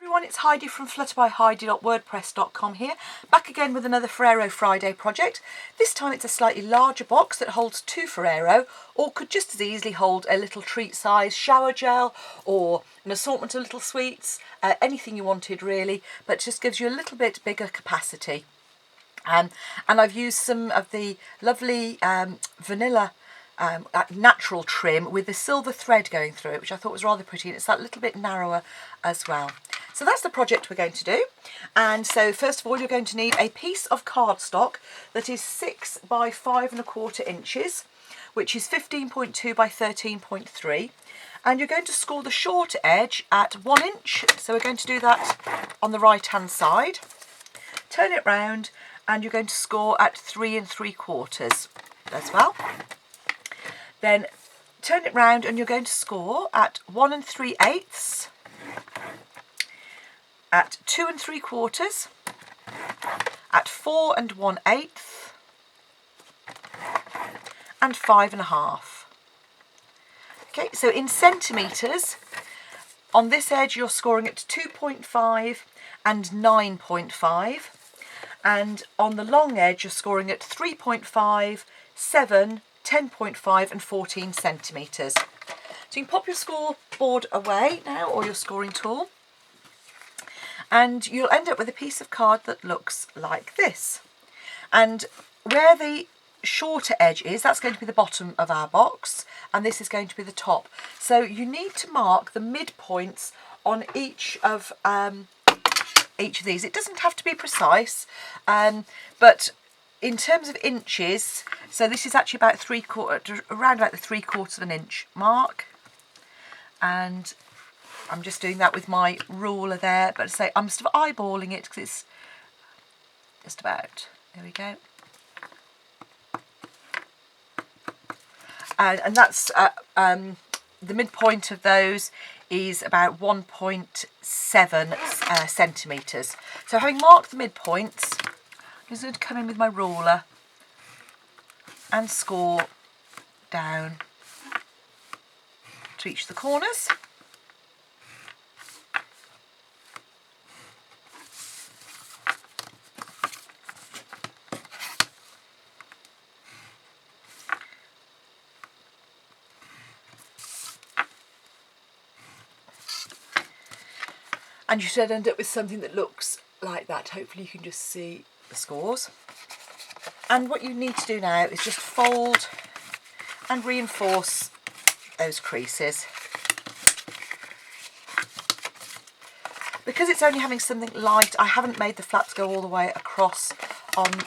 Everyone, it's Heidi from flutterbyheidi.wordpress.com here, back again with another Ferrero Friday project. This time it's a slightly larger box that holds 2 Ferrero, or could just as easily hold a little treat size shower gel or an assortment of little sweets, anything you wanted really, but just gives you a little bit bigger capacity. And I've used some of the lovely vanilla natural trim with the silver thread going through it, which I thought was rather pretty, and it's that little bit narrower as well. So that's the project we're going to do. And so first of all, you're going to need a piece of cardstock that is 6 by 5¼ inches, which is 15.2 by 13.3. And you're going to score the short edge at 1 inch. So we're going to do that on the right hand side. Turn it round and you're going to score at 3 3/4 as well. Then turn it round and you're going to score at 1 3/8, at 2 3/4, at 4 1/8, and 5 1/2. Okay, so in centimetres, on this edge you're scoring at 2.5 and 9.5, and on the long edge you're scoring at 3.5, 7, 10.5 and 14 centimetres. So you can pop your scoreboard away now, or your scoring tool, and you'll end up with a piece of card that looks like this. And where the shorter edge is, that's going to be the bottom of our box, and this is going to be the top. So you need to mark the midpoints on each of these. It doesn't have to be precise, but in terms of inches, so this is actually about around about the 3/4 of an inch mark, and I'm just doing that with my ruler there, but say I'm sort of eyeballing it because it's just about, there we go. And that's the midpoint of those is about 1.7 centimetres. So having marked the midpoints, I'm just going to come in with my ruler and score down to each of the corners. And you should end up with something that looks like that. Hopefully you can just see the scores. And what you need to do now is just fold and reinforce those creases. Because it's only having something light, I haven't made the flaps go all the way across on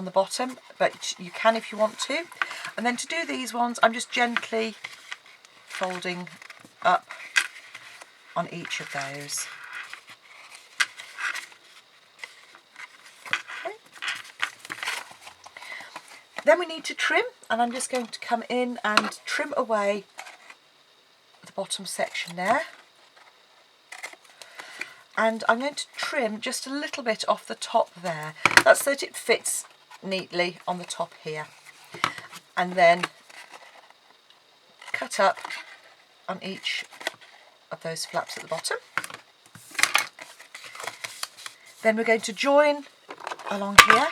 the bottom, but you can if you want to. And then to do these ones, I'm just gently folding up on each of those. Then we need to trim, and I'm just going to come in and trim away the bottom section there. And I'm going to trim just a little bit off the top there. That's so that it fits neatly on the top here. And then cut up on each of those flaps at the bottom. Then we're going to join along here.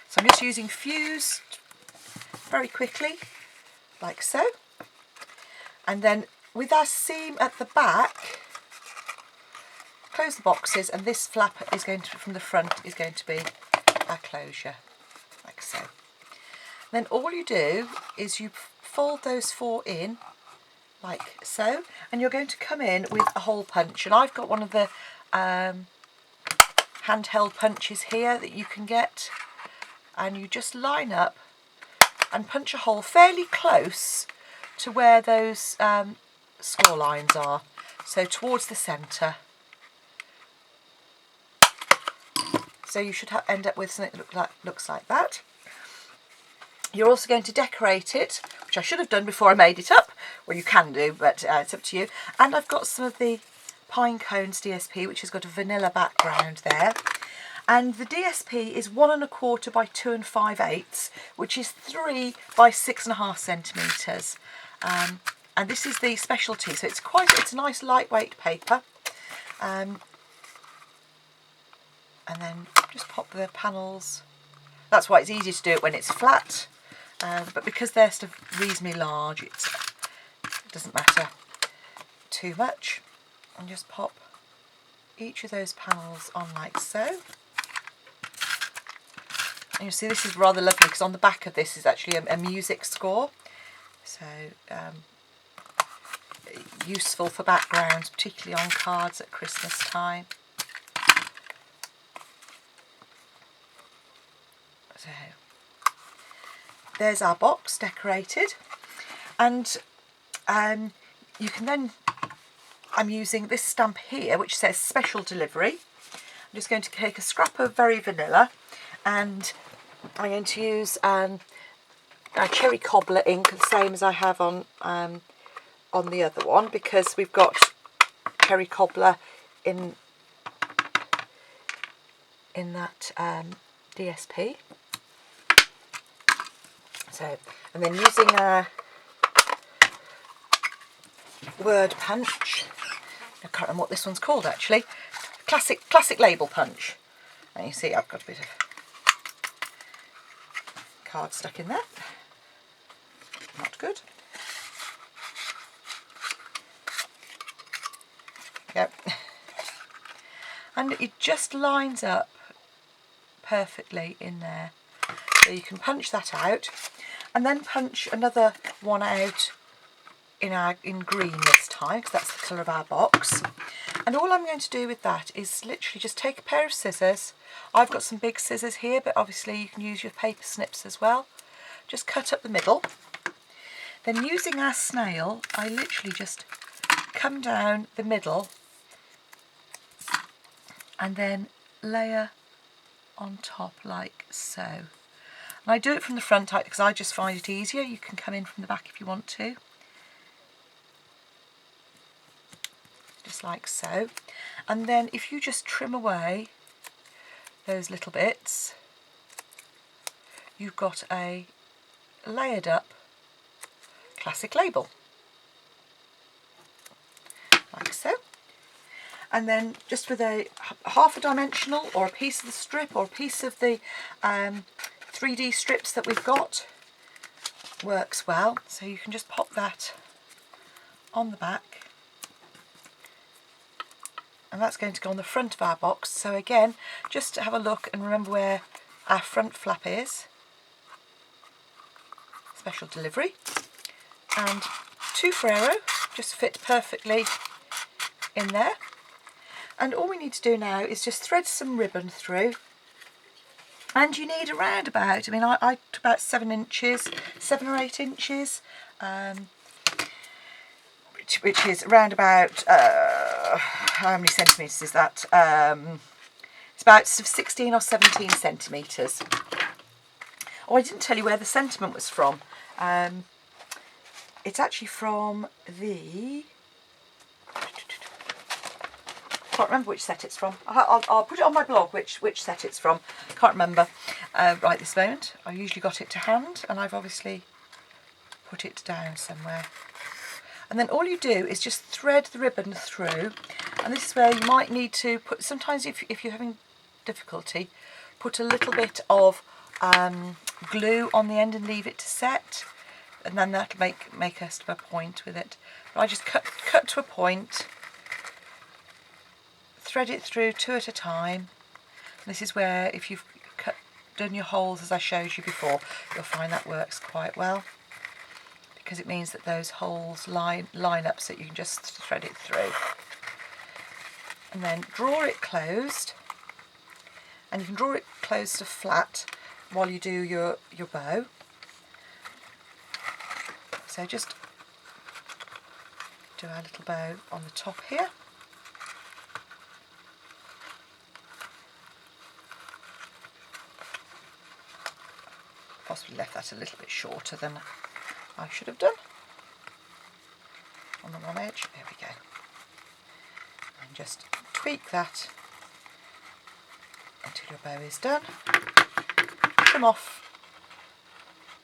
So I'm just using fuse very quickly, like so. And then with our seam at the back, close the boxes, and this flap is going to, from the front, is going to be our closure, like so. Then all you do is you fold those 4 in, like so, and you're going to come in with a hole punch. And I've got one of the handheld punches here that you can get. And you just line up and punch a hole fairly close to where those score lines are, so towards the centre. So you should end up with something that looks like that. You're also going to decorate it, which I should have done before I made it up. Well, you can do, but it's up to you. And I've got some of the Pine Cones DSP, which has got a vanilla background there. And the DSP is 1 1/4 by 2 5/8, which is 3 by 6.5 centimetres. And this is the specialty, so it's a nice lightweight paper. And then just pop the panels. That's why it's easier to do it when it's flat, but because they're sort of reasonably large, it doesn't matter too much. And just pop each of those panels on like so. And you see this is rather lovely because on the back of this is actually a music score, so useful for backgrounds, particularly on cards at Christmas time. So there's our box decorated, and you can then, I'm using this stamp here which says special delivery. I'm just going to take a scrap of very vanilla, and I'm going to use a cherry cobbler ink, the same as I have on the other one, because we've got cherry cobbler in that DSP. So, and then using a word punch, I can't remember what this one's called actually, classic label punch. And you see I've got a bit of card stuck in there, not good. Yep. And it just lines up perfectly in there, so you can punch that out and then punch another one out in green this time, because that's the colour of our box. And all I'm going to do with that is literally just take a pair of scissors. I've got some big scissors here, but obviously you can use your paper snips as well. Just cut up the middle. Then using our snail, I literally just come down the middle and then layer on top like so. And I do it from the front because I just find it easier. You can come in from the back if you want to. Just like so. And then if you just trim away those little bits, you've got a layered up classic label. Like so. And then just with a half a dimensional or a piece of the strip or a piece of the 3D strips that we've got works well. So you can just pop that on the back, and that's going to go on the front of our box. So again, just to have a look and remember where our front flap is. Special delivery. And 2 Ferrero just fit perfectly in there. And all we need to do now is just thread some ribbon through. And you need around about, I took about 7 or 8 inches, which is around about, how many centimetres is that? It's about 16 or 17 centimetres. Oh, I didn't tell you where the sentiment was from. It's actually from the... Can't remember which set it's from. I'll put it on my blog which set it's from. Can't remember right this moment. I usually got it to hand, and I've obviously put it down somewhere. And then all you do is just thread the ribbon through, and this is where you might need to put, sometimes if you're having difficulty, put a little bit of glue on the end and leave it to set, and then that'll make us to a point with it. But I just cut to a point, thread it through 2 at a time. And this is where, if you've done your holes as I showed you before, you'll find that works quite well, because it means that those holes line up so you can just thread it through. And then draw it closed, and you can draw it closed to flat while you do your bow. So just do our little bow on the top here. Possibly left that a little bit shorter than I should have done on the one edge. There we go. And just tweak that until your bow is done. Trim off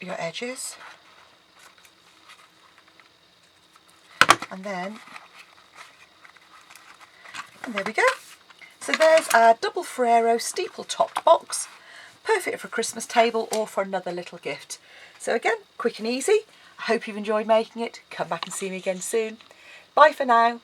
your edges. And there we go. So there's our double Ferrero steeple topped box. Perfect for a Christmas table or for another little gift. So again, quick and easy. I hope you've enjoyed making it. Come back and see me again soon. Bye for now.